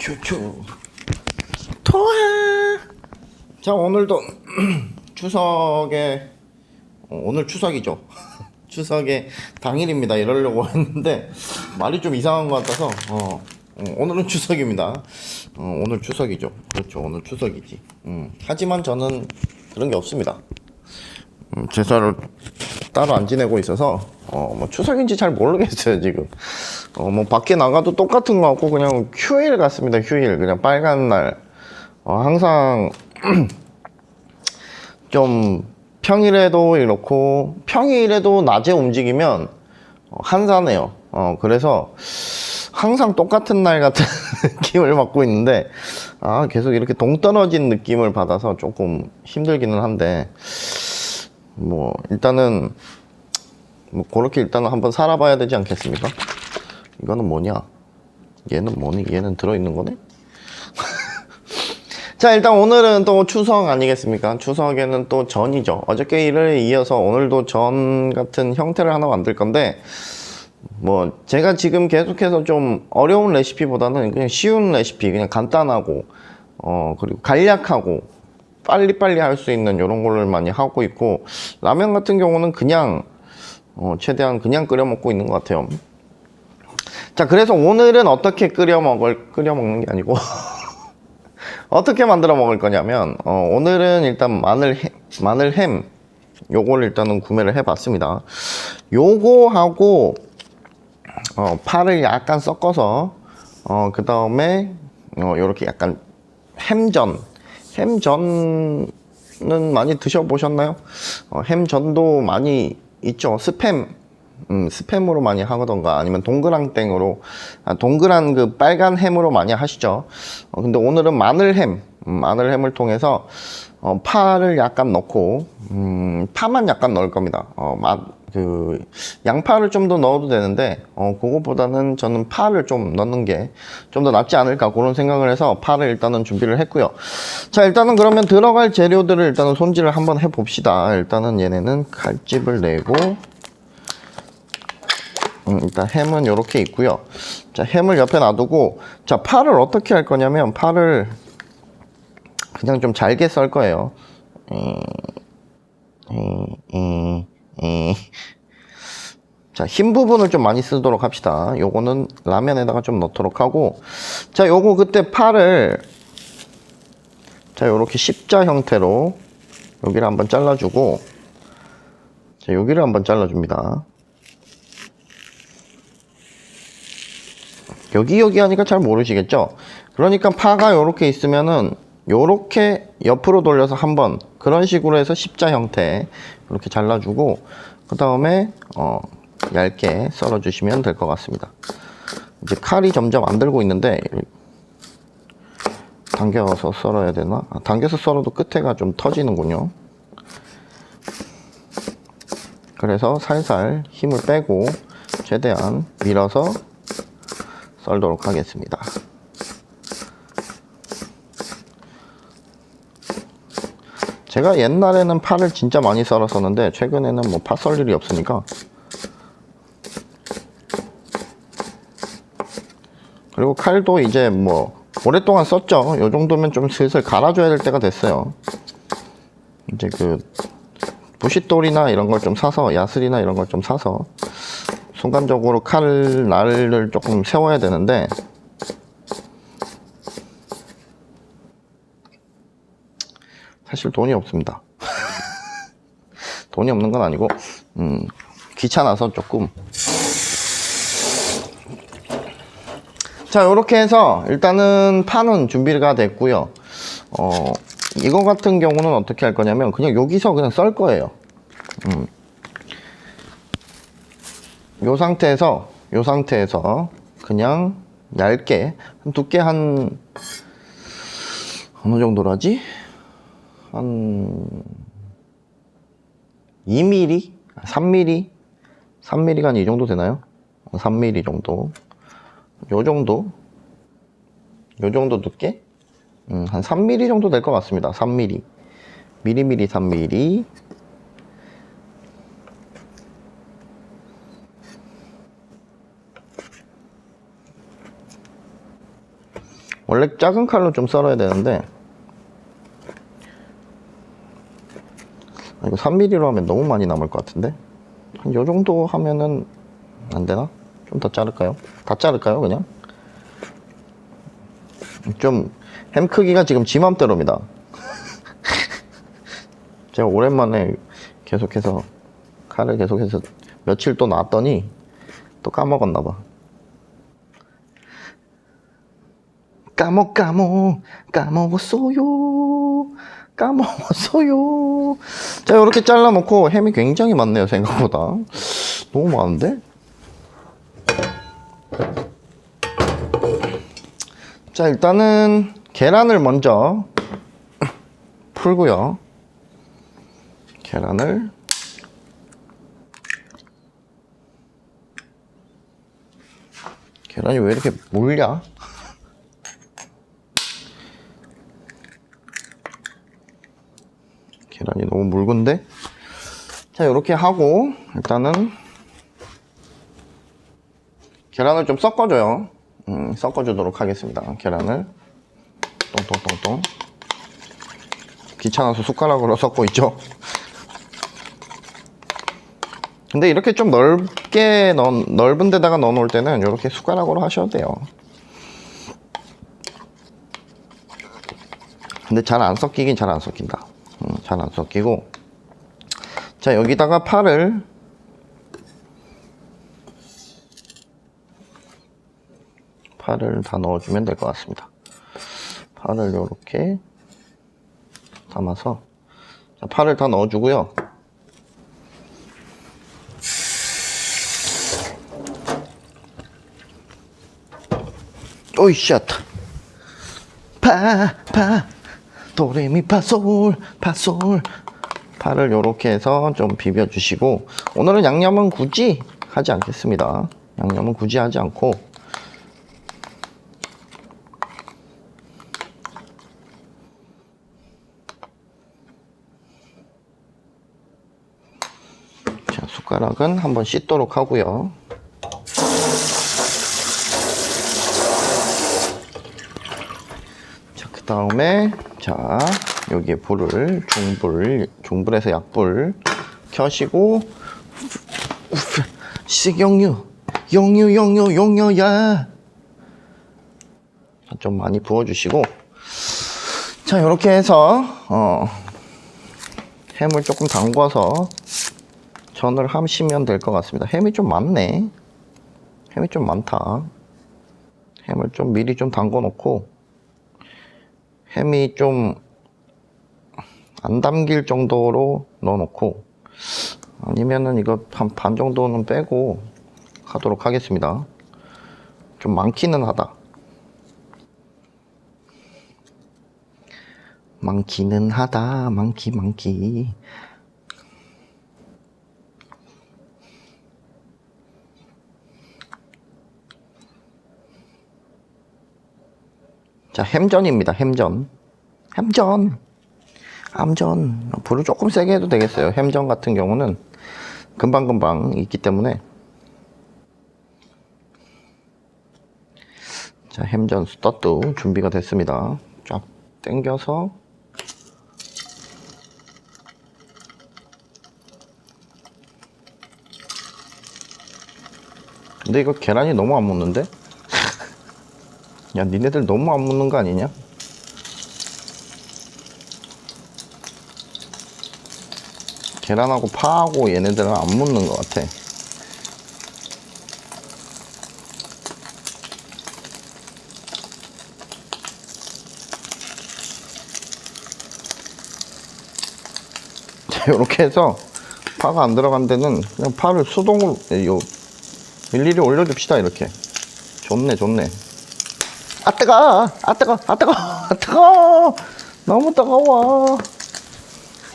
큐큐 토하. 자, 오늘도 추석에 오늘 추석이죠. 추석의 당일입니다. 이러려고 했는데 말이 좀 이상한 것 같아서 오늘은 추석입니다. 오늘 추석이죠. 그렇죠, 오늘 추석이지. 하지만 저는 그런 게 없습니다. 제사를 따로 안 지내고 있어서 뭐 추석인지 잘 모르겠어요 지금. 뭐 밖에 나가도 똑같은 거 같고 그냥 휴일 같습니다. 휴일 그냥 빨간 날. 항상 좀 평일에도 이렇고 평일에도 낮에 움직이면 한산해요. 그래서 항상 똑같은 날 같은 느낌을 받고 있는데 계속 이렇게 동떨어진 느낌을 받아서 조금 힘들기는 한데 뭐 일단은 뭐 그렇게 일단은 한번 살아봐야 되지 않겠습니까? 이거는 뭐냐? 얘는 뭐니? 얘는 들어있는 거네? 자, 일단 오늘은 또 추석 아니겠습니까? 추석에는 또 전이죠. 어저께 일을 이어서 오늘도 전 같은 형태를 하나 만들 건데 뭐 제가 지금 계속해서 좀 어려운 레시피보다는 그냥 쉬운 레시피, 그냥 간단하고 그리고 간략하고 빨리빨리 할 수 있는 이런 거를 많이 하고 있고, 라면 같은 경우는 그냥 최대한 그냥 끓여 먹고 있는 것 같아요. 자, 그래서 오늘은 어떻게 끓여 먹는 게 아니고 어떻게 만들어 먹을 거냐면 오늘은 일단 마늘햄 요걸 일단은 구매를 해 봤습니다. 요거하고 파를 약간 섞어서 그 다음에 요렇게 약간 햄전은 많이 드셔보셨나요? 햄전도 많이 있죠. 스팸으로 많이 하던가 아니면 동그랑땡으로 동그란 그 빨간 햄으로 많이 하시죠. 근데 오늘은 마늘햄을 통해서 파를 약간 넣고 파만 약간 넣을 겁니다. 양파를 좀 더 넣어도 되는데 그거보다는 저는 파를 좀 넣는 게 좀 더 낫지 않을까 그런 생각을 해서 파를 일단은 준비를 했고요. 자, 일단은 그러면 들어갈 재료들을 일단은 손질을 한번 해 봅시다. 일단은 얘네는 칼집을 내고 일단 햄은 이렇게 있고요. 자, 햄을 옆에 놔두고, 자, 파를 어떻게 할 거냐면 파를 그냥 좀 잘게 썰 거예요. 자, 흰 부분을 좀 많이 쓰도록 합시다. 요거는 라면에다가 좀 넣도록 하고, 자, 요거 그때 파를 자, 요렇게 십자 형태로 여기를 한번 잘라주고, 자, 여기를 한번 잘라줍니다. 여기 하니까 잘 모르시겠죠? 그러니까 파가 요렇게 있으면은 요렇게 옆으로 돌려서 한번 그런 식으로 해서 십자 형태 이렇게 잘라주고, 그 다음에 얇게 썰어 주시면 될 것 같습니다. 이제 칼이 점점 안 들고 있는데 당겨서 썰어야 되나? 당겨서 썰어도 끝에가 좀 터지는군요. 그래서 살살 힘을 빼고 최대한 밀어서 썰도록 하겠습니다. 제가 옛날에는 파를 진짜 많이 썰었었는데 최근에는 뭐 파 썰 일이 없으니까. 그리고 칼도 이제 뭐 오랫동안 썼죠. 요 정도면 좀 슬슬 갈아줘야 될 때가 됐어요. 이제 그 부싯돌이나 이런 걸 좀 사서, 야슬이나 이런 걸 좀 사서 순간적으로 칼날을 조금 세워야 되는데 사실 돈이 없습니다. 돈이 없는 건 아니고 귀찮아서 조금. 자, 요렇게 해서 일단은 파는 준비가 됐고요. 이거 같은 경우는 어떻게 할 거냐면 그냥 여기서 그냥 썰 거예요. 요 상태에서 그냥 얇게 두께 한 어느 정도라지? 한 2mm? 3mm가 한 이 정도 되나요? 3mm 정도. 요 정도 두께? 한 3mm 정도 될 것 같습니다. 3mm. 미리미리 3mm. 원래 작은 칼로 좀 썰어야 되는데 이거 3mm로 하면 너무 많이 남을 것 같은데 한 요 정도 하면은 안 되나? 좀 더 자를까요? 다 자를까요 그냥? 좀 햄 크기가 지금 지 맘대로입니다. 제가 오랜만에 계속해서 칼을 계속해서 며칠 또 놨더니 또 까먹었나봐. 까먹었어요. 자, 이렇게 잘라놓고 햄이 굉장히 많네요, 생각보다. 너무 많은데? 자, 일단은 계란을 먼저 풀고요. 계란이 왜 이렇게 물냐? 계란이 너무 묽은데? 자, 이렇게 하고 일단은 계란을 좀 섞어줘요. 섞어주도록 하겠습니다. 계란을 똥똥똥똥. 귀찮아서 숟가락으로 섞고 있죠. 근데 이렇게 좀 넓은 데다가 넣어 놓을 때는 이렇게 숟가락으로 하셔도 돼요. 근데 잘 안 섞이긴 잘 안 섞인다. 잘 안 섞이고. 자, 여기다가 파를 다 넣어주면 될 것 같습니다. 파를 이렇게 담아서, 자, 파를 다 넣어주고요. 오이 샷. 도레미파솔 파를 요렇게 해서 좀 비벼주시고, 오늘은 양념은 굳이 하지 않겠습니다. 양념은 굳이 하지 않고 자, 숟가락은 한번 씻도록 하고요. 자, 그 다음에 자, 여기에 불을 중불에서 약불 켜시고, 식용유야 좀 많이 부어주시고, 자, 이렇게 해서 햄을 조금 담궈서 전을 하시면 될 것 같습니다. 햄이 좀 많네. 햄이 좀 많다. 햄을 좀 미리 좀 담궈 놓고, 햄이 좀 안 담길 정도로 넣어 놓고, 아니면은 이거 한 반 정도는 빼고 하도록 하겠습니다. 좀 많기는 하다. 많기. 자, 햄전입니다. 햄전. 불을 조금 세게 해도 되겠어요. 햄전 같은 경우는 금방 익기 때문에. 자, 햄전 스타트 준비가 됐습니다. 쫙 당겨서 근데 이거 계란이 너무 안 묻는데? 야, 니네들 너무 안 묻는 거 아니냐? 계란하고 파하고 얘네들은 안 묻는 것 같아. 자, 이렇게 해서 파가 안 들어간 데는 그냥 파를 수동으로 일일이 올려줍시다. 이렇게. 좋네. 아 뜨거. 너무 뜨거워.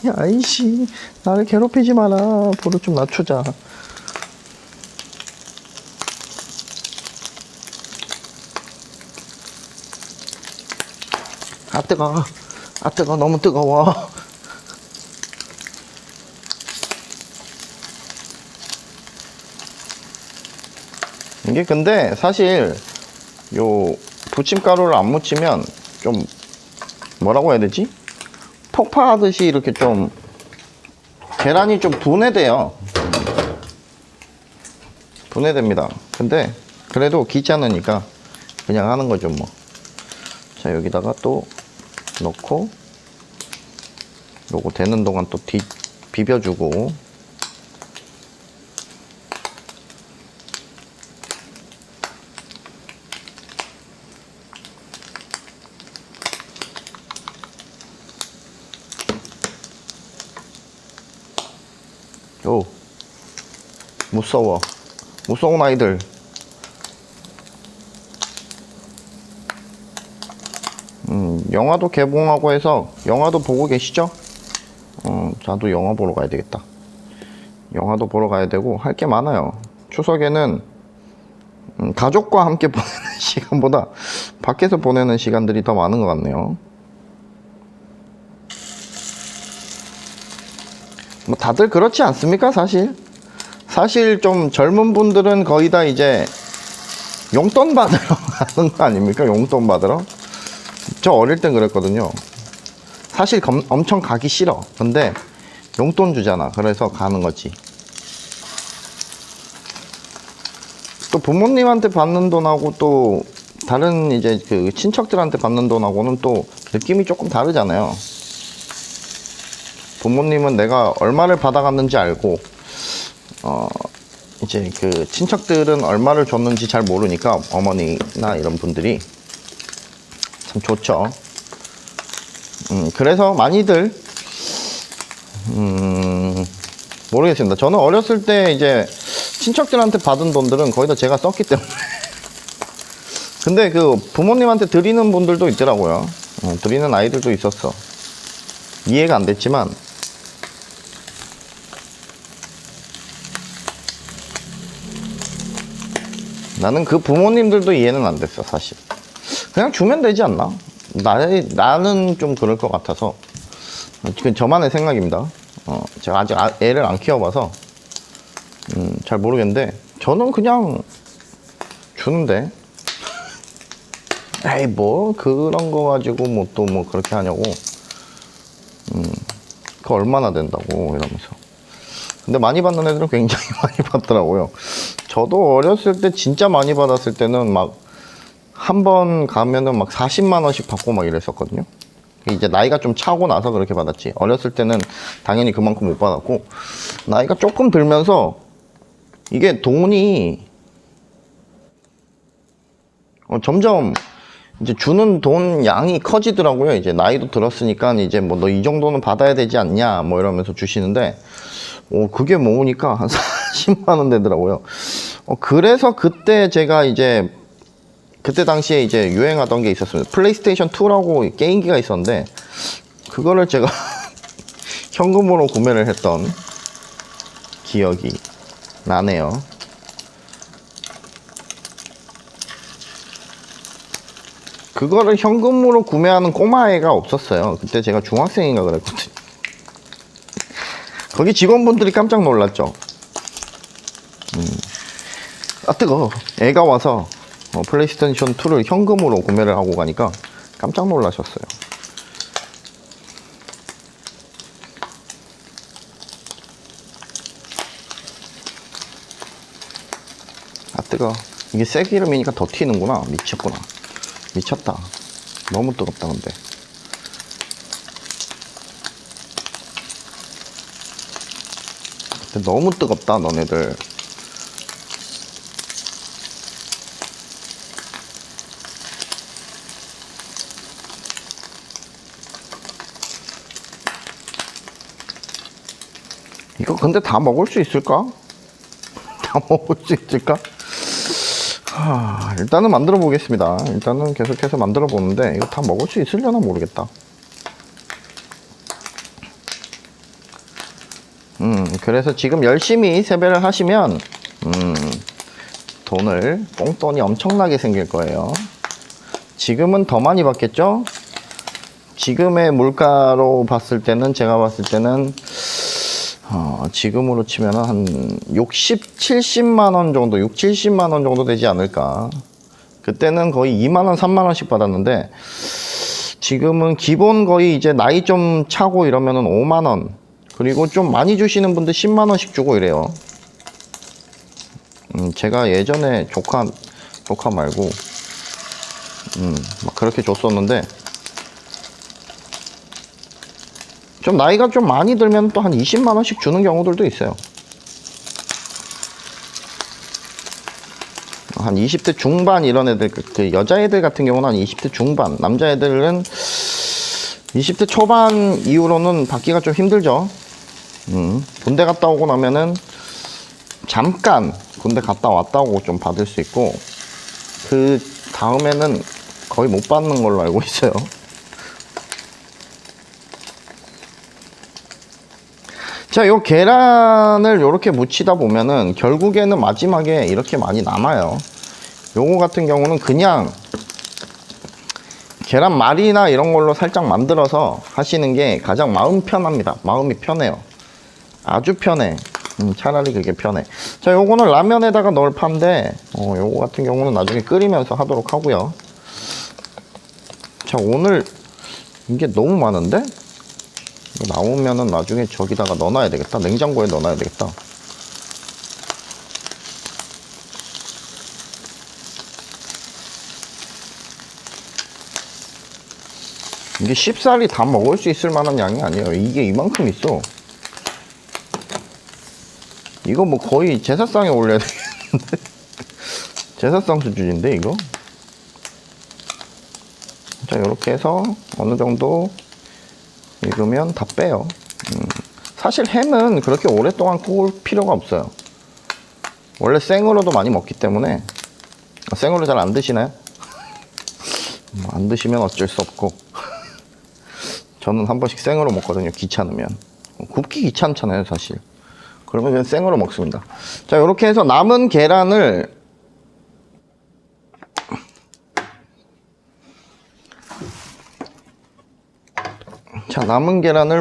야, 아이씨, 나를 괴롭히지 마라. 불을 좀 낮추자. 아 뜨거. 너무 뜨거워. 이게 근데 사실 요 부침가루를 안 묻히면 좀 뭐라고 해야 되지? 폭파하듯이 이렇게 좀 계란이 좀 분해돼요. 분해됩니다. 근데 그래도 귀찮으니까 그냥 하는 거죠 뭐. 자, 여기다가 또 넣고 요거 되는 동안 또 비벼주고. 오, 무서워. 무서운 아이들. 영화도 개봉하고 해서 영화도 보고 계시죠? 저도 영화 보러 가야 되겠다. 영화도 보러 가야 되고 할 게 많아요. 추석에는 가족과 함께 보내는 시간보다 밖에서 보내는 시간들이 더 많은 것 같네요. 뭐 다들 그렇지 않습니까? 사실 좀 젊은 분들은 거의 다 이제 용돈 받으러 가는 거 아닙니까? 용돈 받으러. 저 어릴 땐 그랬거든요. 사실 엄청 가기 싫어. 근데 용돈 주잖아. 그래서 가는 거지. 또 부모님한테 받는 돈하고 또 다른 이제 그 친척들한테 받는 돈하고는 또 느낌이 조금 다르잖아요. 부모님은 내가 얼마를 받아갔는지 알고, 이제 그 친척들은 얼마를 줬는지 잘 모르니까 어머니나 이런 분들이 참 좋죠. 그래서 많이들, 모르겠습니다. 저는 어렸을 때 이제 친척들한테 받은 돈들은 거의 다 제가 썼기 때문에. 근데 그 부모님한테 드리는 분들도 있더라고요. 드리는 아이들도 있었어. 이해가 안 됐지만, 나는 그 부모님들도 이해는 안 됐어, 사실. 그냥 주면 되지 않나? 나는 좀 그럴 것 같아서. 지금 저만의 생각입니다. 제가 아직 애를 안 키워봐서, 잘 모르겠는데, 저는 그냥 주는데. 에이, 뭐, 그런 거 가지고 뭐 또 뭐 그렇게 하냐고. 그거 얼마나 된다고, 이러면서. 근데 많이 받는 애들은 굉장히 많이 받더라고요. 저도 어렸을 때 진짜 많이 받았을 때는 막 한 번 가면은 막 40만 원씩 받고 막 이랬었거든요. 이제 나이가 좀 차고 나서 그렇게 받았지. 어렸을 때는 당연히 그만큼 못 받았고, 나이가 조금 들면서 이게 돈이 점점 이제 주는 돈 양이 커지더라고요. 이제 나이도 들었으니까 이제 뭐 너 이 정도는 받아야 되지 않냐 뭐 이러면서 주시는데, 그게 모으니까 한 40만 원 되더라고요. 그래서 그때 제가 이제 그때 당시에 이제 유행하던 게 있었습니다. 플레이스테이션 2라고 게임기가 있었는데, 그거를 제가 현금으로 구매를 했던 기억이 나네요. 그거를 현금으로 구매하는 꼬마애가 없었어요. 그때 제가 중학생인가 그랬거든요. 거기 직원분들이 깜짝 놀랐죠. 아, 뜨거워. 애가 와서 플레이스테이션 2를 현금으로 구매를 하고 가니까 깜짝 놀라셨어요. 아, 뜨거워. 이게 쇠기름이니까 더 튀는구나. 미쳤구나. 미쳤다. 너무 뜨겁다. 근데 너무 뜨겁다 너네들. 이거 근데 다 먹을 수 있을까? 다 먹을 수 있을까? 일단은 만들어 보겠습니다. 일단은 계속해서 만들어 보는데 이거 다 먹을 수 있으려나 모르겠다. 그래서 지금 열심히 세배를 하시면 뽕돈이 엄청나게 생길 거예요. 지금은 더 많이 받겠죠? 지금의 물가로 봤을 때는, 제가 봤을 때는 지금으로 치면 한 60, 70만 원 정도, 6, 70만 원 정도 되지 않을까. 그때는 거의 2만원, 3만원씩 받았는데, 지금은 기본 거의 이제 나이 좀 차고 이러면은 5만원. 그리고 좀 많이 주시는 분들 10만원씩 주고 이래요. 제가 예전에 조카 말고, 막 그렇게 줬었는데, 좀 나이가 좀 많이 들면 또 한 20만원씩 주는 경우들도 있어요. 한 20대 중반 이런 애들, 그 여자애들 같은 경우는 한 20대 중반, 남자애들은 20대 초반 이후로는 받기가 좀 힘들죠. 군대 갔다 오고 나면은 잠깐 군대 갔다 왔다 오고 좀 받을 수 있고, 그 다음에는 거의 못 받는 걸로 알고 있어요. 자, 요 계란을 요렇게 묻히다 보면은 결국에는 마지막에 이렇게 많이 남아요. 요거 같은 경우는 그냥 계란말이나 이런 걸로 살짝 만들어서 하시는 게 가장 마음 편합니다. 마음이 편해요. 아주 편해. 차라리 그게 편해. 자, 요거는 라면에다가 넣을 파인데, 요거 같은 경우는 나중에 끓이면서 하도록 하고요. 자, 오늘 이게 너무 많은데? 나오면은 나중에 저기다가 넣어놔야 되겠다. 냉장고에 넣어놔야 되겠다. 이게 쉽사리 다 먹을 수 있을 만한 양이 아니에요. 이게 이만큼 있어. 이거 뭐 거의 제사상에 올려야 되겠는데? 제사상 수준인데 이거? 자, 이렇게 해서 어느 정도 익으면 다 빼요. 사실 햄은 그렇게 오랫동안 구울 필요가 없어요. 원래 생으로도 많이 먹기 때문에. 생으로 잘 안 드시나요? 안 드시면 어쩔 수 없고. 저는 한 번씩 생으로 먹거든요. 귀찮으면. 굽기 귀찮잖아요, 사실. 그러면 그냥 생으로 먹습니다. 자, 이렇게 해서 남은 계란을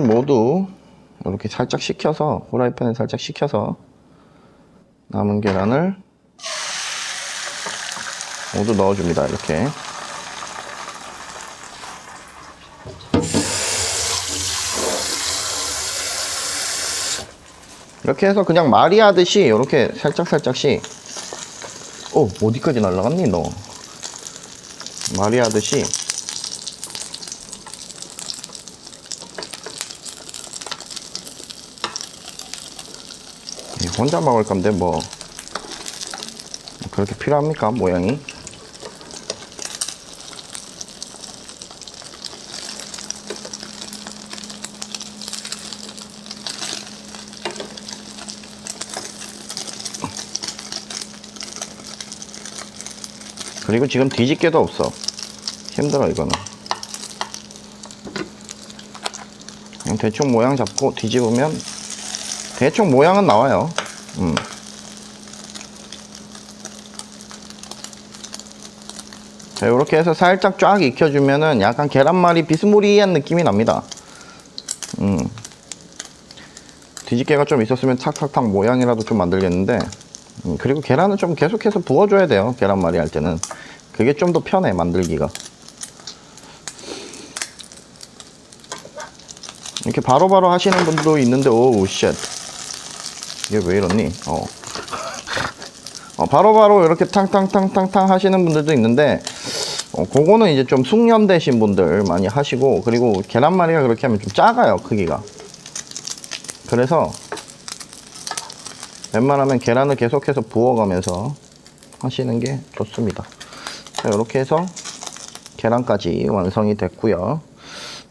모두 이렇게 살짝 식혀서, 후라이팬에 살짝 식혀서 남은 계란을 모두 넣어줍니다. 이렇게. 이렇게 해서 그냥 말이 하듯이 이렇게 살짝씩. 어디까지 날라갔니 너? 말이 하듯이 혼자 먹을 건데 뭐 그렇게 필요합니까, 모양이? 그리고 지금 뒤집개도 없어. 힘들어 이거는. 그냥 대충 모양 잡고 뒤집으면 대충 모양은 나와요. 자, 이렇게 해서 살짝 쫙 익혀주면은 약간 계란말이 비스무리한 느낌이 납니다. 뒤집개가 좀 있었으면 탁탁탁 모양이라도 좀 만들겠는데, 그리고 계란은 좀 계속해서 부어줘야 돼요. 계란말이 할 때는. 그게 좀 더 편해, 만들기가. 이렇게 바로바로 하시는 분도 있는데, 오우 쉣, 이게 왜 이러니? 바로바로 이렇게 탕탕탕탕탕 하시는 분들도 있는데, 그거는 이제 좀 숙련되신 분들 많이 하시고, 그리고 계란말이가 그렇게 하면 좀 작아요, 크기가. 그래서 웬만하면 계란을 계속해서 부어가면서 하시는 게 좋습니다. 자, 이렇게 해서 계란까지 완성이 됐고요.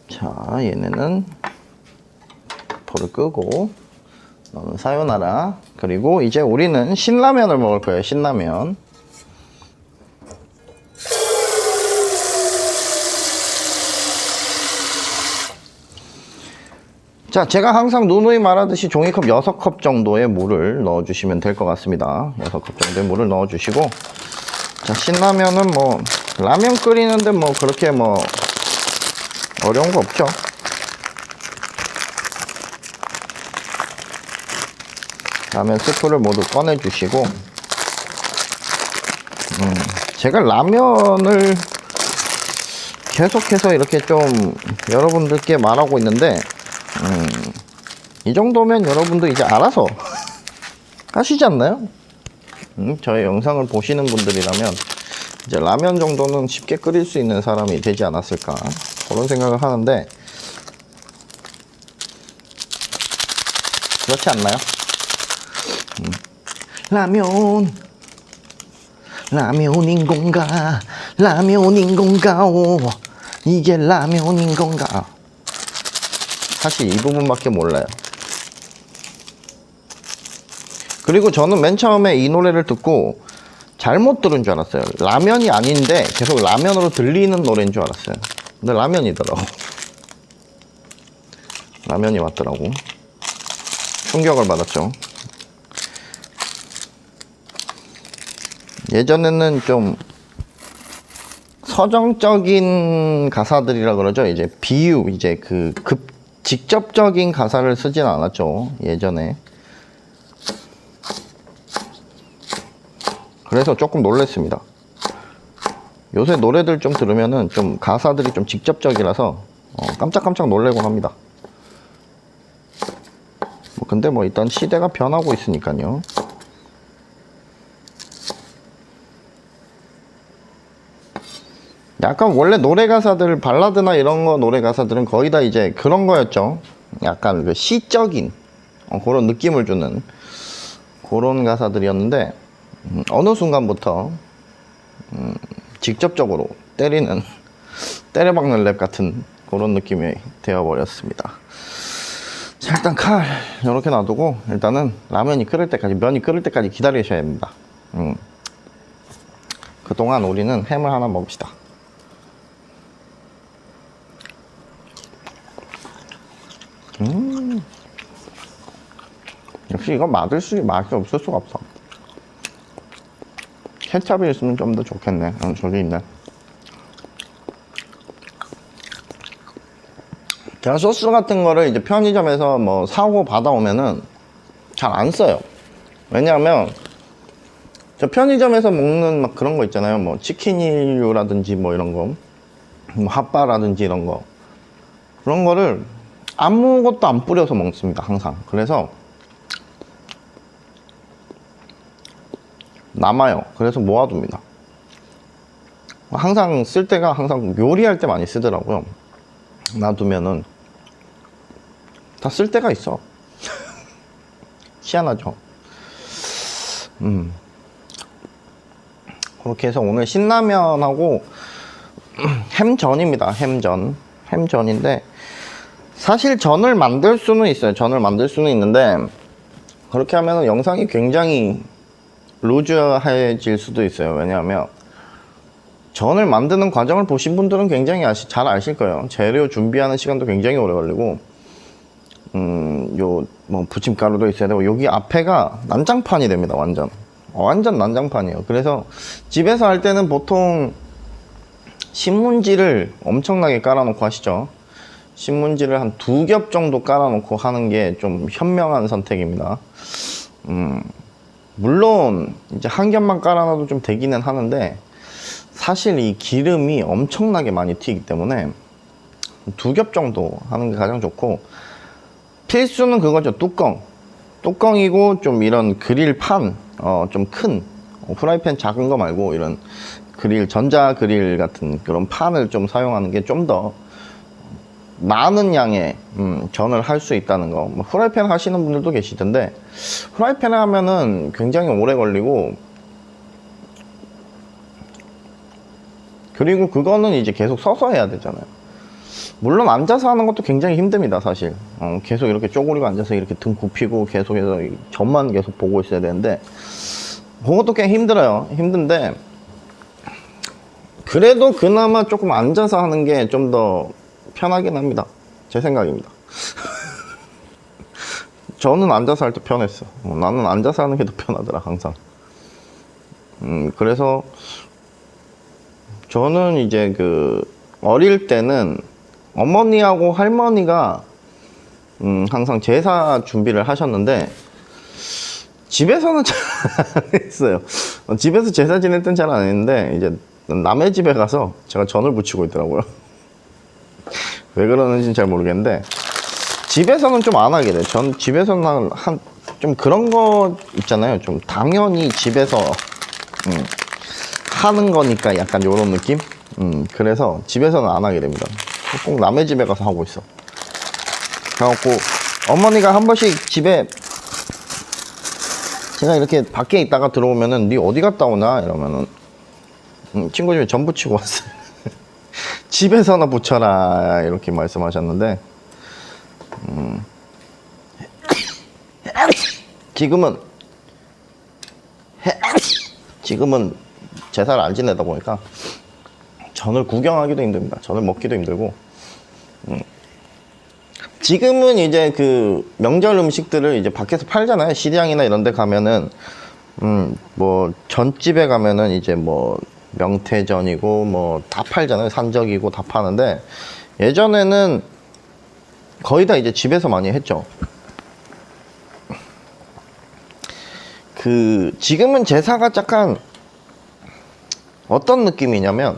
자, 얘네는 불을 끄고 너는 사요나라. 그리고 이제 우리는 신라면을 먹을 거예요. 신라면. 자, 제가 항상 누누이 말하듯이 종이컵 6컵 정도의 물을 넣어주시면 될 것 같습니다. 6컵 정도의 물을 넣어주시고, 자, 신라면은 뭐 라면 끓이는데 뭐 그렇게 뭐 어려운 거 없죠. 라면 스프를 모두 꺼내 주시고, 제가 라면을 계속해서 이렇게 좀 여러분들께 말하고 있는데 이 정도면 여러분도 이제 알아서 하시지 않나요? 저의 영상을 보시는 분들이라면 이제 라면 정도는 쉽게 끓일 수 있는 사람이 되지 않았을까 그런 생각을 하는데 그렇지 않나요? 라면인 건가? 라면인 건가? 오, 이게 라면인 건가? 사실 이 부분밖에 몰라요. 그리고 저는 맨 처음에 이 노래를 듣고 잘못 들은 줄 알았어요. 라면이 아닌데 계속 라면으로 들리는 노래인 줄 알았어요. 근데 라면이더라고. 라면이 맞더라고. 충격을 받았죠. 예전에는 좀 서정적인 가사들이라 그러죠. 이제 비유, 이제 직접적인 가사를 쓰진 않았죠. 예전에. 그래서 조금 놀랬습니다. 요새 노래들 좀 들으면은 좀 가사들이 좀 직접적이라서 깜짝깜짝 놀래곤 합니다. 근데 뭐 일단 시대가 변하고 있으니까요. 약간 원래 노래 가사들, 발라드나 이런 거 노래 가사들은 거의 다 이제 그런 거였죠. 약간 시적인 그런 느낌을 주는 그런 가사들이었는데 어느 순간부터 직접적으로 때리는 때려박는 랩 같은 그런 느낌이 되어버렸습니다. 자, 일단 칼 이렇게 놔두고 일단은 라면이 끓을 때까지, 면이 끓을 때까지 기다리셔야 합니다. 그동안 우리는 햄을 하나 먹읍시다. 역시 이건 맛이 없을 수가 없어. 케찹이 있으면 좀 더 좋겠네. 저기 있네. 제가 소스 같은 거를 이제 편의점에서 뭐 사고 받아오면은 잘 안 써요. 왜냐하면 저 편의점에서 먹는 막 그런 거 있잖아요. 뭐 치킨이유라든지 뭐 이런 거, 뭐 핫바라든지 이런 거, 그런 거를 아무것도 안 뿌려서 먹습니다. 항상. 그래서 남아요. 그래서 모아둡니다. 항상 쓸 때가 항상 요리할 때 많이 쓰더라고요. 놔두면은 다 쓸 때가 있어. 희한하죠. 그렇게 해서 오늘 신라면하고 햄전입니다. 햄전인데 사실 전을 만들 수는 있어요. 전을 만들 수는 있는데 그렇게 하면 영상이 굉장히 루즈해질 수도 있어요. 왜냐하면 전을 만드는 과정을 보신 분들은 굉장히 잘 아실 거예요. 재료 준비하는 시간도 굉장히 오래 걸리고 요 뭐 부침가루도 있어야 되고 여기 앞에가 난장판이 됩니다. 완전 난장판이에요. 그래서 집에서 할 때는 보통 신문지를 엄청나게 깔아놓고 하시죠. 신문지를 한 2겹 정도 깔아놓고 하는 게 좀 현명한 선택입니다. 물론 이제 한 겹만 깔아놔도 좀 되기는 하는데 사실 이 기름이 엄청나게 많이 튀기 때문에 2겹 정도 하는 게 가장 좋고, 필수는 그거죠. 뚜껑이고 좀 이런 그릴판, 좀 큰 프라이팬 작은 거 말고 이런 전자 그릴 같은 그런 판을 좀 사용하는 게 좀 더 많은 양의 전을 할 수 있다는 거. 뭐 프라이팬 하시는 분들도 계시던데 프라이팬을 하면은 굉장히 오래 걸리고, 그리고 그거는 이제 계속 서서 해야 되잖아요. 물론 앉아서 하는 것도 굉장히 힘듭니다. 사실 계속 이렇게 쪼그리고 앉아서 이렇게 등 굽히고 계속해서 전만 계속 보고 있어야 되는데 그것도 꽤 힘든데 그래도 그나마 조금 앉아서 하는 게 좀 더 편하긴 합니다. 제 생각입니다. 저는 앉아서 할 때 편했어. 나는 앉아서 하는 게 더 편하더라 항상. 그래서 저는 이제 어릴 때는 어머니하고 할머니가 항상 제사 준비를 하셨는데 집에서는 잘 안 했어요. 집에서 제사 지낼 땐 잘 안 했는데 이제 남의 집에 가서 제가 전을 부치고 있더라고요. 왜 그러는지는 잘 모르겠는데 집에서는 좀 안 하게 돼. 전 집에서는 좀 그런 거 있잖아요. 좀 당연히 집에서 하는 거니까 약간 요런 느낌? 그래서 집에서는 안 하게 됩니다. 꼭 남의 집에 가서 하고 있어. 그래갖고 어머니가 한 번씩 집에 제가 이렇게 밖에 있다가 들어오면은 니 어디 갔다 오나? 이러면은 친구 집에 전 부치고 왔어요. 집에서나 부쳐라 이렇게 말씀하셨는데 지금은 제사를 안 지내다 보니까 전을 구경하기도 힘듭니다. 전을 먹기도 힘들고 지금은 이제 그 명절 음식들을 이제 밖에서 팔잖아요. 시장이나 이런 데 가면은 뭐 전집에 가면은 이제 뭐 명태전이고 뭐 다 팔잖아요. 산적이고 다 파는데 예전에는 거의 다 이제 집에서 많이 했죠. 지금은 제사가 약간 어떤 느낌이냐면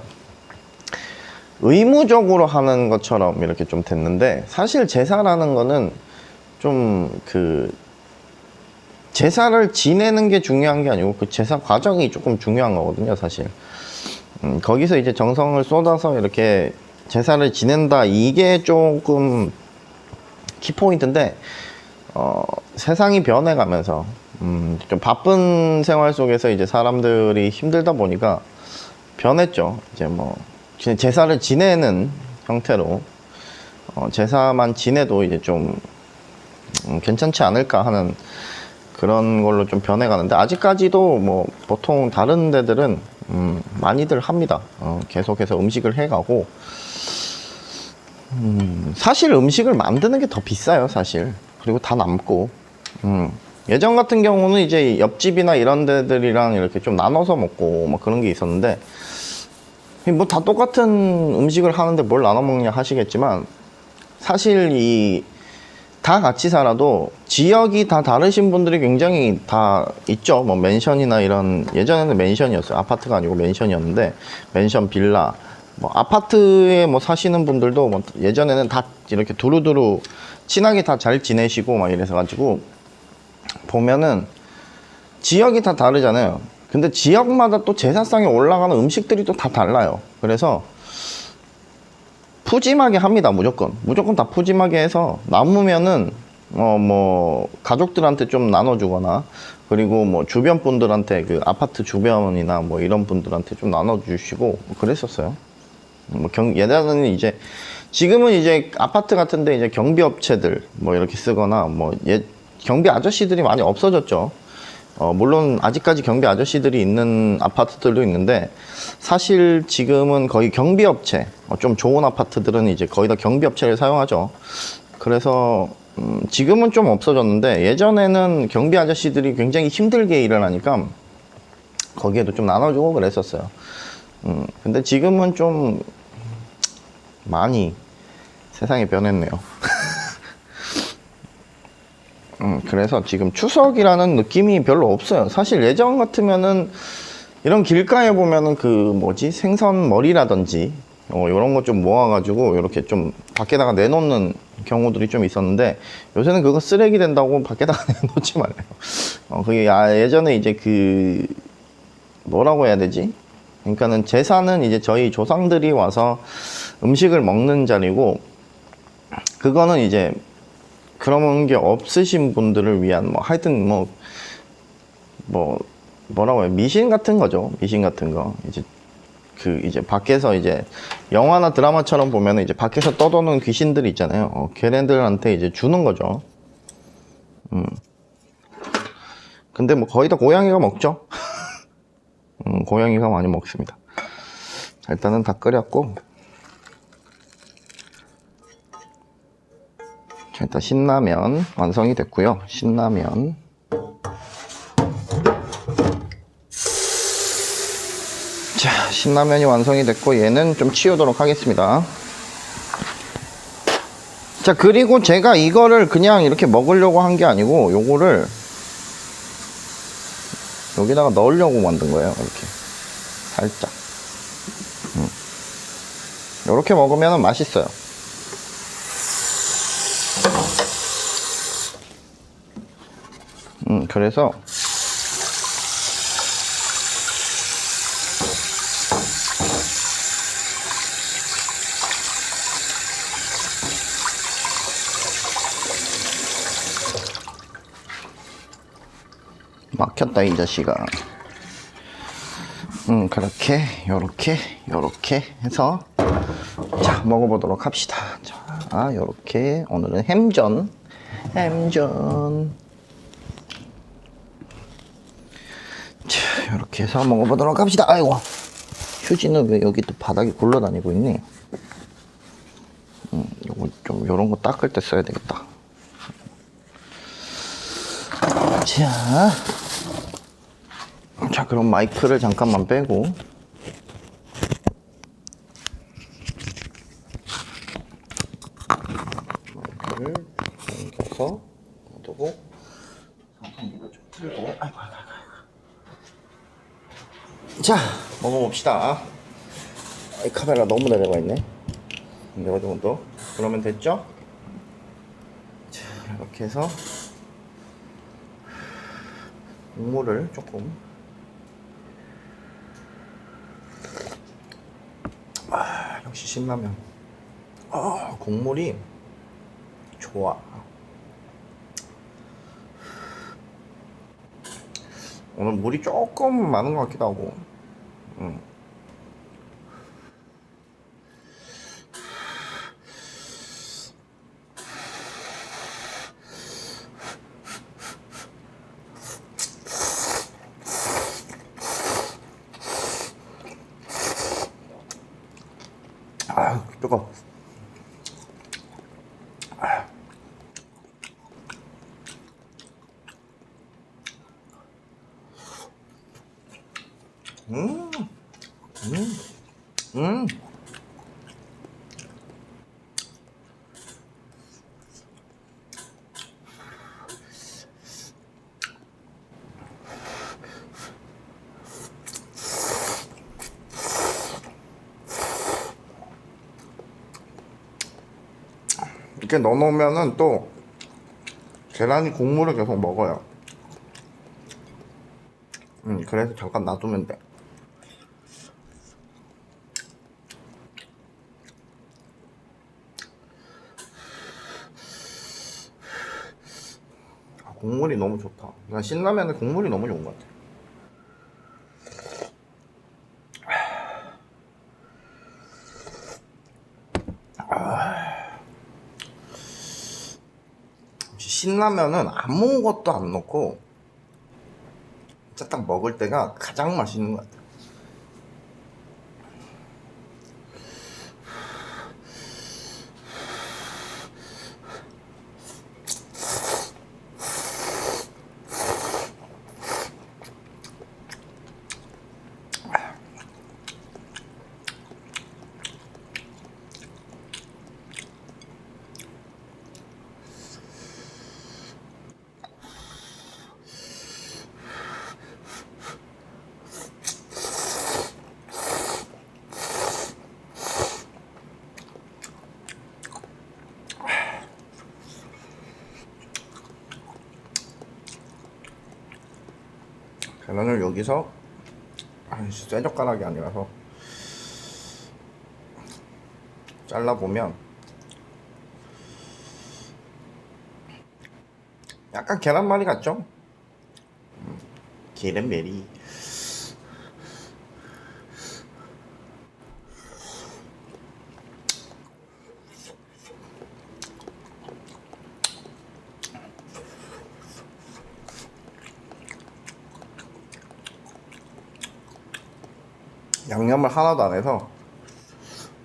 의무적으로 하는 것처럼 이렇게 좀 됐는데 사실 제사라는 거는 좀 제사를 지내는 게 중요한 게 아니고 그 제사 과정이 조금 중요한 거거든요, 사실. 거기서 이제 정성을 쏟아서 이렇게 제사를 지낸다, 이게 조금 키포인트인데, 세상이 변해가면서, 좀 바쁜 생활 속에서 이제 사람들이 힘들다 보니까 변했죠. 이제 뭐, 제사를 지내는 형태로, 제사만 지내도 이제 좀, 괜찮지 않을까 하는 그런 걸로 좀 변해가는데, 아직까지도 뭐, 보통 다른 데들은, 많이들 합니다. 계속해서 음식을 해가고, 사실 음식을 만드는 게 더 비싸요, 사실. 그리고 다 남고, 예전 같은 경우는 이제 옆집이나 이런 데들이랑 이렇게 좀 나눠서 먹고, 뭐 그런 게 있었는데, 뭐 다 똑같은 음식을 하는데 뭘 나눠 먹냐 하시겠지만, 사실 다 같이 살아도 지역이 다 다르신 분들이 굉장히 다 있죠. 뭐 맨션이나 이런, 예전에는 맨션이었어요. 아파트가 아니고 맨션이었는데, 맨션, 빌라, 뭐 아파트에 뭐 사시는 분들도 뭐 예전에는 다 이렇게 두루두루 친하게 다 잘 지내시고 막 이래서 가지고 보면은 지역이 다 다르잖아요. 근데 지역마다 또 제사상에 올라가는 음식들이 또 다 달라요. 그래서 푸짐하게 합니다. 무조건 다 푸짐하게 해서 남으면은 뭐 가족들한테 좀 나눠주거나, 그리고 뭐 주변 분들한테, 그 아파트 주변이나 뭐 이런 분들한테 좀 나눠주시고 뭐 그랬었어요. 뭐 예전에는 이제, 지금은 이제 아파트 같은데 이제 경비 업체들 뭐 이렇게 쓰거나, 뭐 경비 아저씨들이 많이 없어졌죠. 물론 아직까지 경비 아저씨들이 있는 아파트들도 있는데, 사실 지금은 거의 경비 업체, 좀 좋은 아파트들은 이제 거의 다 경비 업체를 사용하죠. 그래서 지금은 좀 없어졌는데, 예전에는 경비 아저씨들이 굉장히 힘들게 일을 하니까 거기에도 좀 나눠주고 그랬었어요. 근데 지금은 좀 많이 세상이 변했네요. 그래서 지금 추석이라는 느낌이 별로 없어요. 사실 예전 같으면은 이런 길가에 보면은 생선 머리라든지 이런 거 좀 모아가지고 이렇게 좀 밖에다가 내놓는 경우들이 좀 있었는데, 요새는 그거 쓰레기 된다고 밖에다가 내놓지 말래요. 그게 예전에 이제 뭐라고 해야 되지? 그러니까는 제사는 이제 저희 조상들이 와서 음식을 먹는 자리고, 그거는 이제 그런 게 없으신 분들을 위한 하여튼 뭐라고 해요? 미신 같은 거죠. 미신 같은 거. 이제 밖에서 이제 영화나 드라마처럼 보면은 이제 밖에서 떠도는 귀신들이 있잖아요. 걔네들한테 이제 주는 거죠. 근데 뭐 거의 다 고양이가 먹죠. 고양이가 많이 먹습니다. 자, 일단은 다 끓였고, 자, 일단 신라면 완성이 됐고요. 신라면. 자, 신라면이 완성이 됐고, 얘는 좀 치우도록 하겠습니다. 자, 그리고 제가 이거를 그냥 이렇게 먹으려고 한 게 아니고, 요거를 여기다가 넣으려고 만든 거예요. 이렇게 살짝. 이렇게 먹으면 맛있어요. 그래서 막혔다 이 자식아. 그렇게 요렇게 해서 자 먹어보도록 합시다. 자 요렇게 오늘은 햄전 자 요렇게 해서 먹어보도록 합시다. 아이고 휴지는 왜 여기 또 바닥에 굴러다니고 있니? 요거 좀 요런 거 닦을 때 써야 되겠다. 자 그럼 마이크를 잠깐만 빼고 마이크를 당겨서 놔두고 선풍기를 좀 틀고 자 먹어봅시다. 이 카메라 너무 내려가 있네. 내가 정도 그러면 됐죠? 자 이렇게 해서 국물을 조금 역시 신라면 국물이 좋아. 오늘 물이 조금 많은 것 같기도 하고 뜨거워. 이렇게 넣어놓으면은 또 계란이 국물을 계속 먹어요. 그래서 잠깐 놔두면 돼. 국물이 너무 좋다. 난 신라면에 국물이 너무 좋은 것 같아. 신라면은 아무것도 안 넣고 진짜 딱 먹을 때가 가장 맛있는 것 같아. 계란을 여기서 쇠 젓가락이 아니라서 잘라보면 약간 계란말이 같죠? 계란말이. 양념을 하나도 안 해서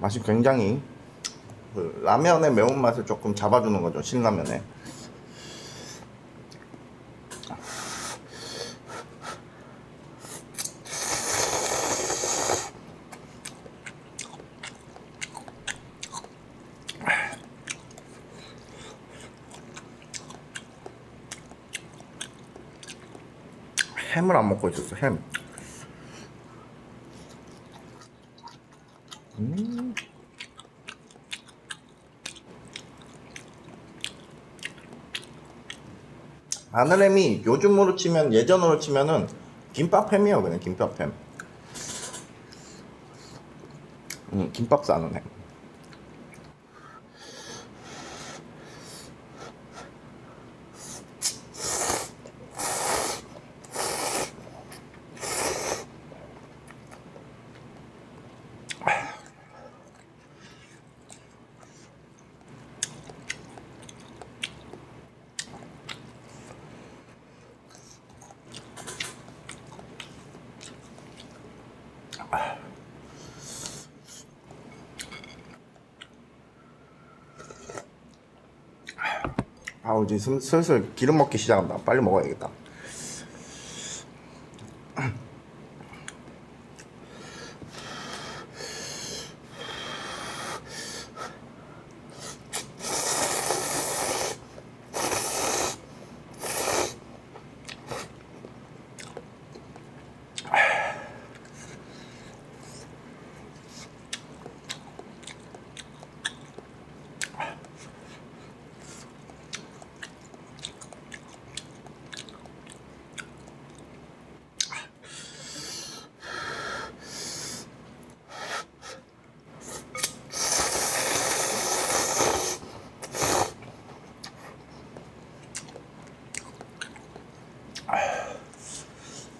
맛이 굉장히 그 라면의 매운맛을 조금 잡아주는 거죠. 신라면에. 햄을 안 먹고 있었어. 햄. 마늘햄이 요즘으로 치면, 예전으로 치면은 김밥햄이요. 그냥 김밥햄. 김밥 싸는 햄. 아우, 이제 슬슬 기름 먹기 시작한다. 빨리 먹어야겠다.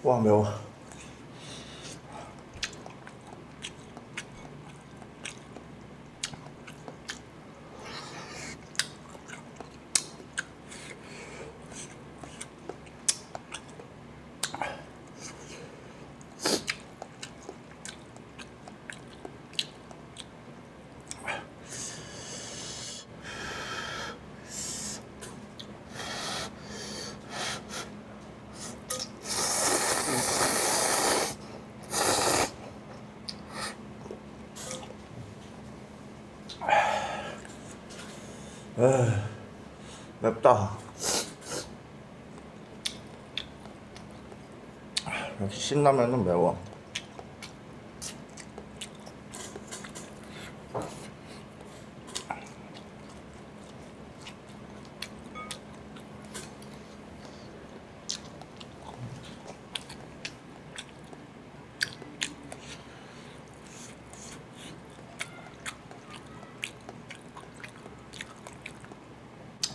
와, 매워. 맵다. 역시 신라면은 매워.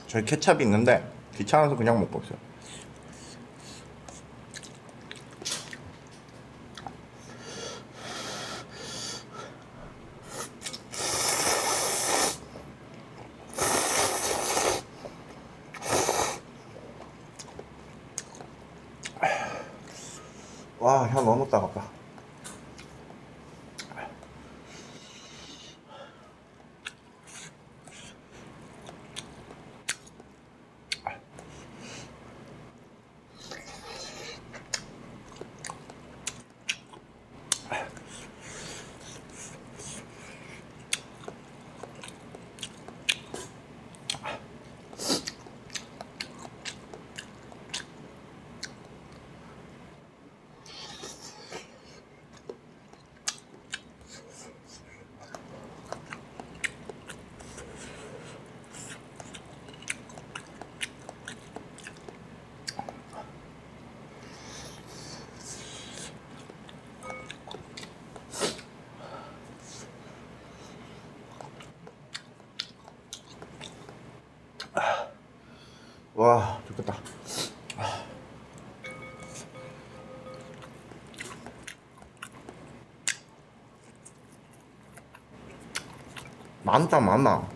저희 케찹이 있는데 귀찮아서 그냥 먹고 있어요. 와, 혀 너무 따갑다. 와, 좋겠다. 많다, 많아.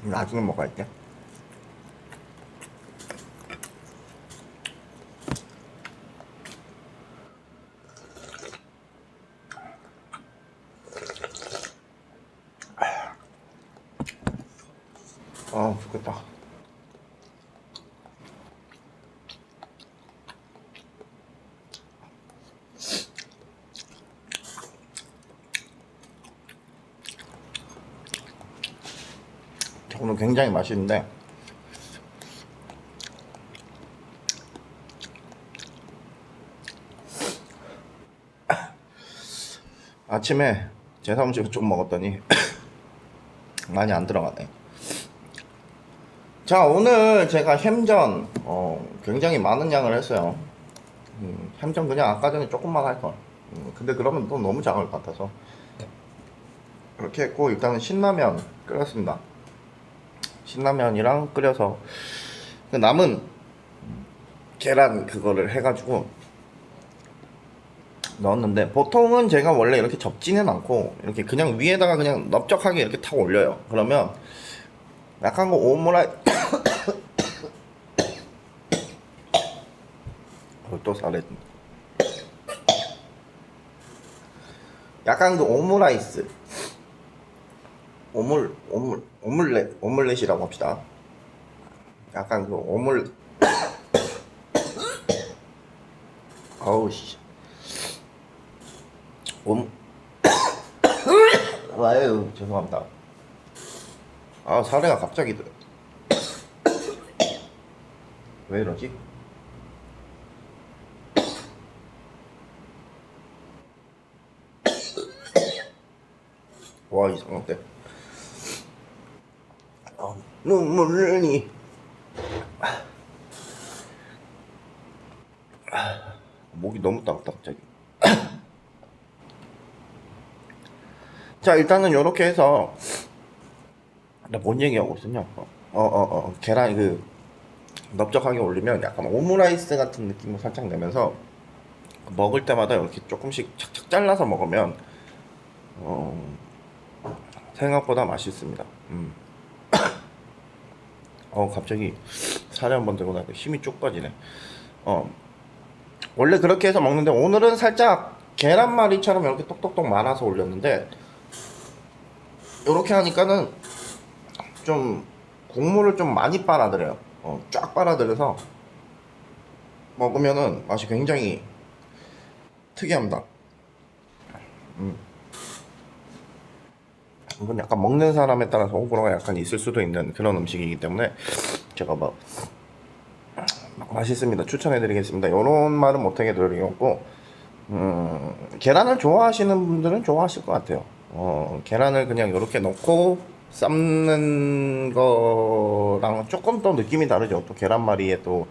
나중에 먹어야지. 아, 좋겠다. 오늘 굉장히 맛있는데 아침에 제사음식을 좀 먹었더니 많이 안 들어가네. 자, 오늘 제가 햄전 굉장히 많은 양을 했어요. 햄전 그냥 아까 전에 조금만 할걸. 근데 그러면 또 너무 작을 것 같아서 이렇게 했고, 일단은 신라면 끓였습니다. 신라면이랑 끓여서 그 남은 계란 그거를 해가지고 넣었는데, 보통은 제가 원래 이렇게 접지는 않고 이렇게 그냥 위에다가 그냥 넓적하게 이렇게 탁 올려요. 그러면 약간 그 오므라이 또 살해. 약간 그 오므라이스, 오믈렛이라고 합시다. 약간 그 어우 씨. 아유, 죄송합니다. 아, 사례가 갑자기 왜 이러지? 와, 이상한데. 눈물이. 목이 너무 따갑다 갑자기. 자, 일단은 요렇게 해서, 나 뭔 얘기하고 있었냐? 계란 그 넓적하게 올리면 약간 오므라이스 같은 느낌을 살짝 내면서 먹을 때마다 이렇게 조금씩 착착 잘라서 먹으면 생각보다 맛있습니다. 갑자기 살에 한번 들고 나니까 힘이 쭉 빠지네. 원래 그렇게 해서 먹는데, 오늘은 살짝 계란말이처럼 이렇게 똑똑똑 말아서 올렸는데, 이렇게 하니까는 좀 국물을 좀 많이 빨아들여요. 쫙 빨아들여서 먹으면은 맛이 굉장히 특이합니다. 이건 약간 먹는 사람에 따라서 호불호가 약간 있을 수도 있는 그런 음식이기 때문에 제가 막 맛있습니다, 추천해드리겠습니다. 이런 말은 못하게 드리겠고, 계란을 좋아하시는 분들은 좋아하실 것 같아요. 계란을 그냥 이렇게 넣고 삶는 거랑 조금 더 느낌이 다르죠. 또 계란말이에 또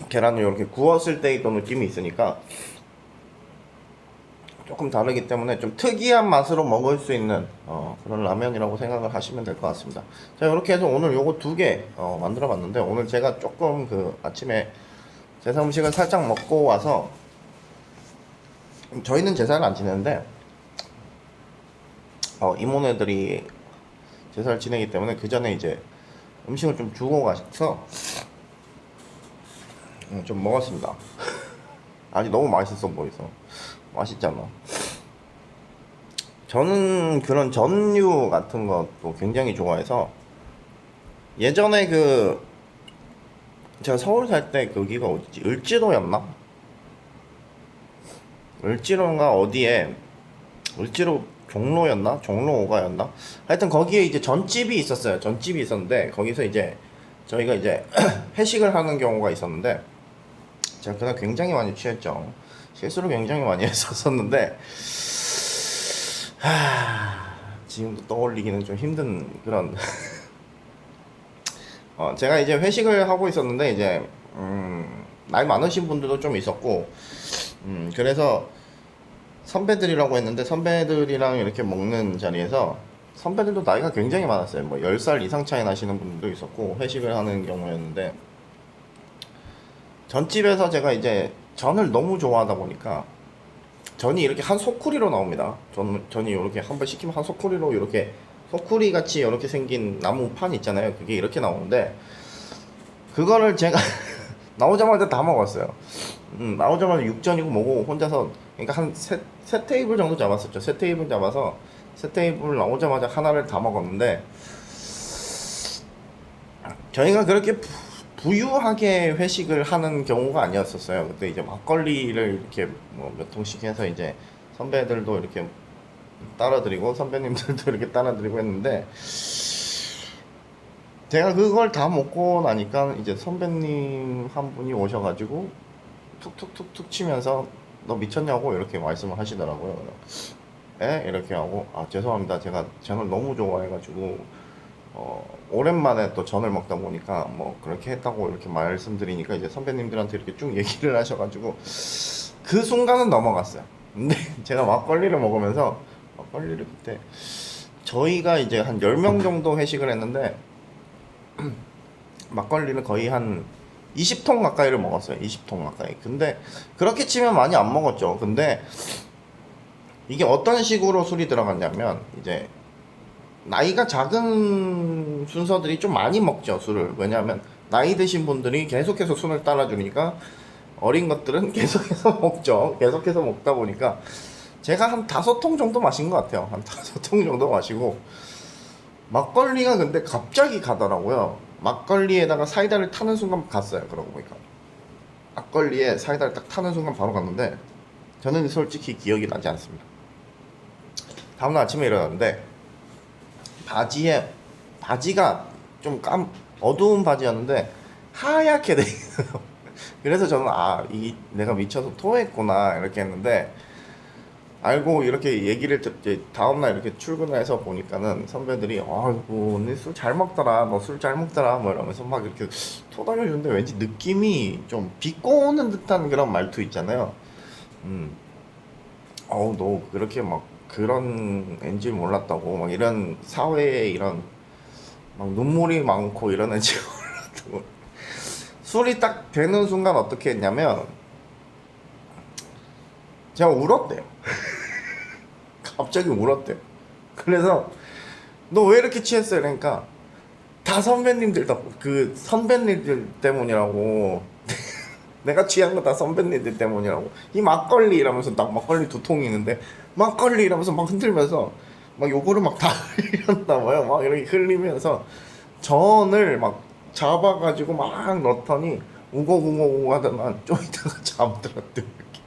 계란을 이렇게 구웠을 때의 또 느낌이 있으니까 조금 다르기 때문에 좀 특이한 맛으로 먹을 수 있는 그런 라면이라고 생각을 하시면 될 것 같습니다. 자, 이렇게 해서 오늘 요거 2개 만들어 봤는데, 오늘 제가 조금 그 아침에 제사 음식을 살짝 먹고 와서, 저희는 제사를 안 지내는데 이모네들이 제사를 지내기 때문에 그 전에 이제 음식을 좀 주고 가서 좀 먹었습니다. 아니, 너무 맛있어 보여서. 맛있잖아. 저는 그런 전류 같은 것도 굉장히 좋아해서, 예전에 그 제가 서울 살 때 거기가 어디지? 을지로였나? 을지로인가 어디에, 을지로 종로였나? 종로 5가였나? 하여튼 거기에 이제 전집이 있었어요. 전집이 있었는데 거기서 이제 저희가 이제 회식을 하는 경우가 있었는데, 제가 그날 굉장히 많이 취했죠. 실수를 굉장히 많이 했었는데, 지금도 떠올리기는 좀 힘든 그런 제가 이제 회식을 하고 있었는데, 이제 나이 많으신 분들도 좀 있었고, 그래서 선배들이라고 했는데, 선배들이랑 이렇게 먹는 자리에서 선배들도 나이가 굉장히 많았어요. 뭐 10살 이상 차이 나시는 분들도 있었고, 회식을 하는 경우였는데, 전집에서 제가 이제 전을 너무 좋아하다 보니까 전이 이렇게 한 소쿠리로 나옵니다. 전이 이렇게 한번 시키면 한 소쿠리로, 이렇게 소쿠리 같이 이렇게 생긴 나무 판 있잖아요. 그게 이렇게 나오는데, 그거를 제가 나오자마자 다 먹었어요. 나오자마자 육전이고 뭐고 혼자서, 그러니까 한 세 테이블 정도 잡았었죠. 세 테이블 잡아서 세 테이블 나오자마자 하나를 다 먹었는데, 저희가 그렇게 부유하게 회식을 하는 경우가 아니었었어요. 그때 이제 막걸리를 이렇게 뭐 몇 통씩 해서 이제 선배들도 이렇게 따라드리고 선배님들도 이렇게 따라드리고 했는데, 제가 그걸 다 먹고 나니까 이제 선배님 한 분이 오셔가지고 툭툭툭툭 치면서 너 미쳤냐고 이렇게 말씀을 하시더라고요. 에? 이렇게 하고 아 죄송합니다. 제가 전을 너무 좋아해가지고 오랜만에 또 전을 먹다 보니까 뭐 그렇게 했다고 이렇게 말씀드리니까 이제 선배님들한테 이렇게 쭉 얘기를 하셔가지고 그 순간은 넘어갔어요. 근데 제가 막걸리를 먹으면서 막걸리를 그때 저희가 이제 한 10명 정도 회식을 했는데 막걸리를 거의 한 20통 가까이를 먹었어요. 20통 가까이. 근데 그렇게 치면 많이 안 먹었죠. 근데 이게 어떤 식으로 술이 들어갔냐면 이제 나이가 작은 순서들이 좀 많이 먹죠, 술을. 왜냐하면 나이 드신 분들이 계속해서 술을 따라주니까 어린 것들은 계속해서 먹죠. 계속해서 먹다 보니까 제가 한 5통 정도 마신 것 같아요. 한 5통 정도 마시고 막걸리가 근데 갑자기 가더라고요. 막걸리에다가 사이다를 타는 순간 갔어요. 그러고 보니까 막걸리에 사이다를 딱 타는 순간 바로 갔는데 저는 솔직히 기억이 나지 않습니다. 다음날 아침에 일어났는데 바지가 좀 어두운 바지였는데 하얗게 돼 있어요. 그래서 저는 이 내가 미쳐서 토했구나 이렇게 했는데 알고 이렇게 얘기를 듣지 다음날 이렇게 출근해서 보니까는 선배들이 아이고 언니 술 잘 먹더라 너 술 잘 먹더라 뭐 이러면서 막 이렇게 토닥여주는데 왠지 느낌이 좀 비꼬는 듯한 그런 말투 있잖아요. 어우 너 그렇게 막 그런 앤지 몰랐다고 막 이런 사회에 이런 막 눈물이 많고 이런 앤지 몰랐다고. 술이 딱 되는 순간 어떻게 했냐면 제가 울었대요. 갑자기 울었대요. 그래서 너 왜 이렇게 취했어? 그러니까 다 선배님들 그 선배님들 때문이라고. 내가 취한 거 다 선배님들 때문이라고. 이 막걸리 이러면서 딱 막걸리 2통이 있는데 막걸리 이러면서 막 흔들면서 막 요거를 막 다 흘렸나 봐요. 막 이렇게 흘리면서 전을 막 잡아가지고 막 넣더니 우고우고 하다만 좀 이따가 잠들었대. 이렇게.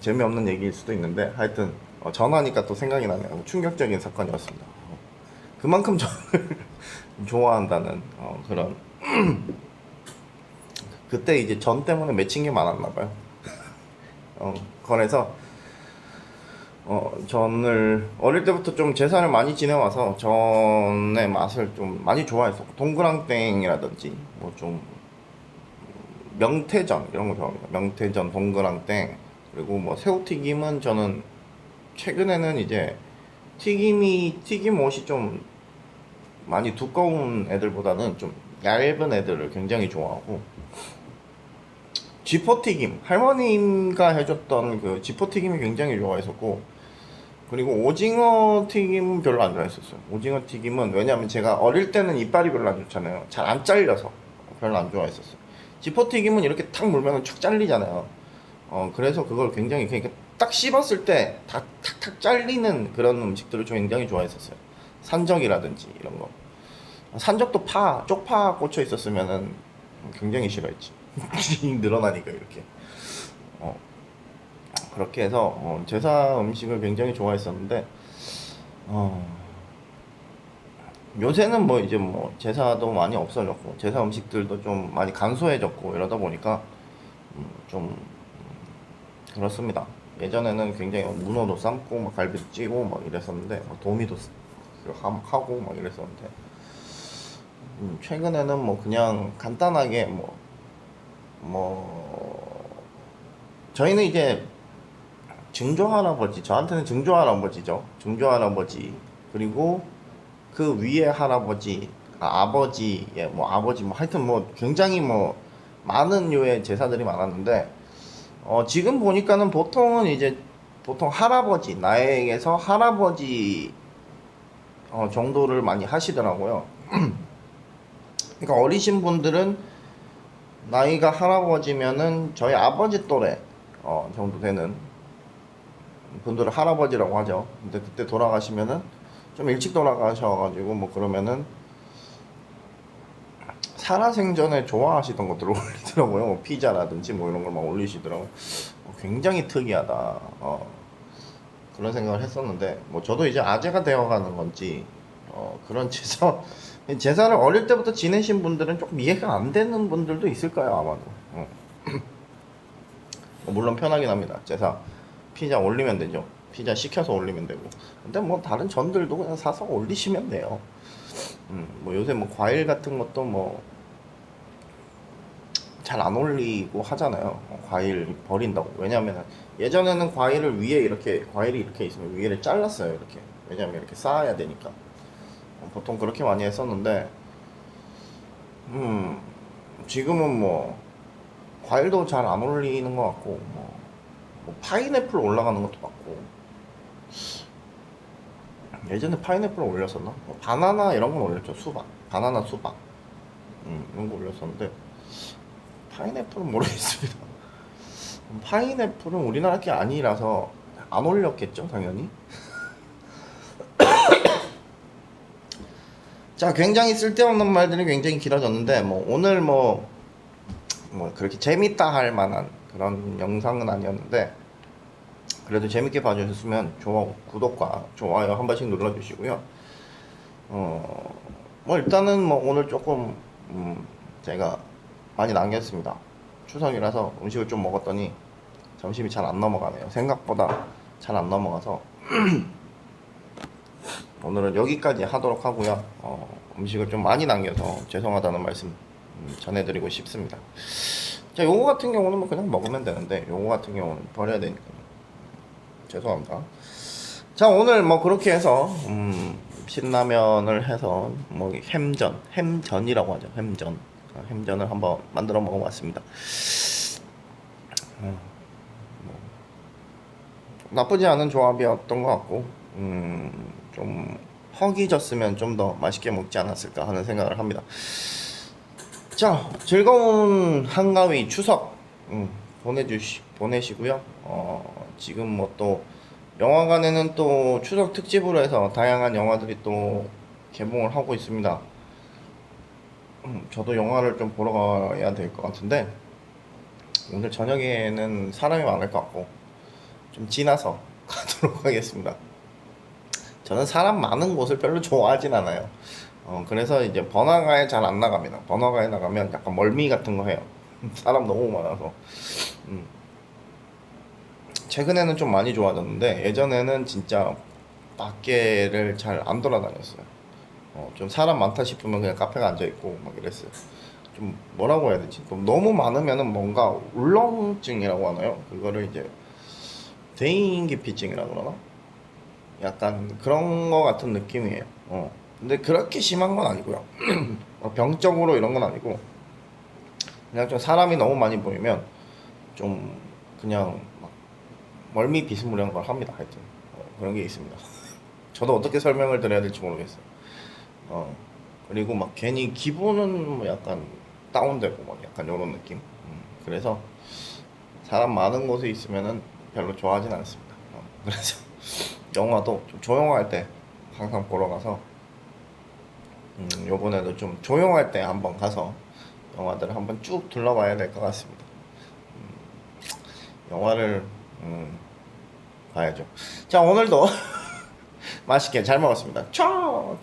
재미없는 얘기일 수도 있는데 하여튼 전화니까 또 생각이 나네요. 충격적인 사건이었습니다. 그만큼 저를 좋아한다는 그런 그때 이제 전 때문에 맺힌 게 많았나 봐요. 그래서 전을 어릴 때부터 좀 제사를 많이 지내와서 전의 맛을 좀 많이 좋아했었고 동그랑땡이라든지 뭐 좀 명태전 이런 거 좋아합니다. 명태전, 동그랑땡 그리고 뭐 새우튀김은 저는 최근에는 이제 튀김 옷이 좀 많이 두꺼운 애들보다는 좀 얇은 애들을 굉장히 좋아하고 쥐포튀김 할머니가 해줬던 그 쥐포튀김이 굉장히 좋아했었고 그리고 오징어 튀김은 별로 안 좋아했었어요. 오징어 튀김은 왜냐면 제가 어릴 때는 이빨이 별로 안 좋잖아요. 잘 안 잘려서 별로 안 좋아했었어요. 쥐포튀김은 이렇게 탁 물면 촥 잘리잖아요. 그래서 그걸 굉장히 그러니까 딱 씹었을 때 다 탁탁 잘리는 그런 음식들을 좀 굉장히 좋아했었어요. 산적이라든지 이런 거. 산적도 쪽파 꽂혀 있었으면은 굉장히 싫어했지. 늘어나니까 이렇게. 어, 그렇게 해서 제사 음식을 굉장히 좋아했었는데 요새는 뭐 이제 뭐 제사도 많이 없어졌고 제사 음식들도 좀 많이 간소해졌고 이러다 보니까 좀 그렇습니다. 예전에는 굉장히 문어도 삶고 막 갈비도 찌고 막 이랬었는데 도미도 하고 막 이랬었는데 최근에는 뭐 그냥 간단하게 뭐 저희는 이제 증조할아버지 저한테는 증조할아버지죠. 증조할아버지 그리고 그 위에 할아버지 아버지 뭐 아버지 뭐 하여튼 뭐 굉장히 뭐 많은 류의 제사들이 많았는데 지금 보니까는 보통 할아버지 나에게서 할아버지 정도를 많이 하시더라고요. 그러니까 어리신 분들은 나이가 할아버지면은 저희 아버지 또래 정도 되는 분들을 할아버지라고 하죠. 근데 그때 돌아가시면은 좀 일찍 돌아가셔가지고 뭐 그러면은 살아생전에 좋아하시던 것들을 올리더라고요. 뭐 피자라든지 뭐 이런 걸 막 올리시더라고요. 굉장히 특이하다. 그런 생각을 했었는데 뭐 저도 이제 아재가 되어가는 건지 그런 제사를 어릴 때부터 지내신 분들은 조금 이해가 안 되는 분들도 있을 거예요, 아마도. 물론 편하긴 합니다. 제사 피자 올리면 되죠. 피자 시켜서 올리면 되고. 근데 뭐 다른 전들도 그냥 사서 올리시면 돼요. 뭐 요새 뭐 과일 같은 것도 뭐 잘 안 올리고 하잖아요. 과일 버린다고. 왜냐면 예전에는 과일을 위에 이렇게 과일이 이렇게 있으면 위에를 잘랐어요. 이렇게. 왜냐면 이렇게 쌓아야 되니까. 보통 그렇게 많이 했었는데 지금은 뭐 과일도 잘 안 올리는 것 같고 뭐 파인애플 올라가는 것도 같고 예전에 파인애플 올렸었나? 뭐 바나나 이런 건 올렸죠. 수박 바나나 수박 이런 거 올렸었는데 파인애플은 모르겠습니다. 파인애플은 우리나라 게 아니라서 안 올렸겠죠 당연히. 자, 굉장히 쓸데없는 말들이 굉장히 길어졌는데 뭐 오늘 뭐 그렇게 재밌다 할 만한 그런 영상은 아니었는데 그래도 재밌게 봐주셨으면 구독과 좋아요 한 번씩 눌러주시고요. 뭐 일단은 뭐 오늘 조금 제가 많이 남겼습니다. 추석이라서 음식을 좀 먹었더니 점심이 잘 안 넘어가네요. 생각보다 잘 안 넘어가서 오늘은 여기까지 하도록 하고요. 음식을 좀 많이 남겨서 죄송하다는 말씀 전해드리고 싶습니다. 자, 요거 같은 경우는 뭐 그냥 먹으면 되는데 요거 같은 경우는 버려야 되니까 죄송합니다. 자, 오늘 뭐 그렇게 해서 신라면을 해서 뭐 햄전이라고 하죠. 햄전을 한번 만들어 먹어봤습니다. 나쁘지 않은 조합이었던 것 같고 좀 허기졌으면 좀 더 맛있게 먹지 않았을까 하는 생각을 합니다. 자, 즐거운 한가위 추석 보내시고요. 지금 뭐 또 영화관에는 또 추석 특집으로 해서 다양한 영화들이 또 개봉을 하고 있습니다. 저도 영화를 좀 보러 가야 될 것 같은데 오늘 저녁에는 사람이 많을 것 같고 좀 지나서 가도록 하겠습니다. 저는 사람 많은 곳을 별로 좋아하진 않아요. 그래서 이제 번화가에 잘 안 나갑니다. 번화가에 나가면 약간 멀미 같은 거 해요. 사람 너무 많아서. 최근에는 좀 많이 좋아졌는데 예전에는 진짜 밖에를 잘 안 돌아다녔어요. 좀 사람 많다 싶으면 그냥 카페가 앉아 있고 막 이랬어요. 좀 뭐라고 해야 되지? 좀 너무 많으면은 뭔가 울렁증이라고 하나요? 그거를 이제 대인기피증이라고 그러나? 약간 그런 거 같은 느낌이에요. 근데 그렇게 심한 건 아니고요. 병적으로 이런 건 아니고 그냥 좀 사람이 너무 많이 보이면 좀 그냥 막 멀미 비스무리한 걸 합니다. 하여튼 그런 게 있습니다. 저도 어떻게 설명을 드려야 될지 모르겠어요. 그리고 막 괜히 기분은 뭐 약간 다운되고 막 약간 이런 느낌. 그래서 사람 많은 곳에 있으면은 별로 좋아하진 않습니다. 그래서 영화도 좀 조용할 때 항상 보러 가서 요번에도 좀 조용할 때 한번 가서 영화들을 한번 쭉 둘러봐야 될 것 같습니다. 영화를 봐야죠. 자, 오늘도 맛있게 잘 먹었습니다. 초.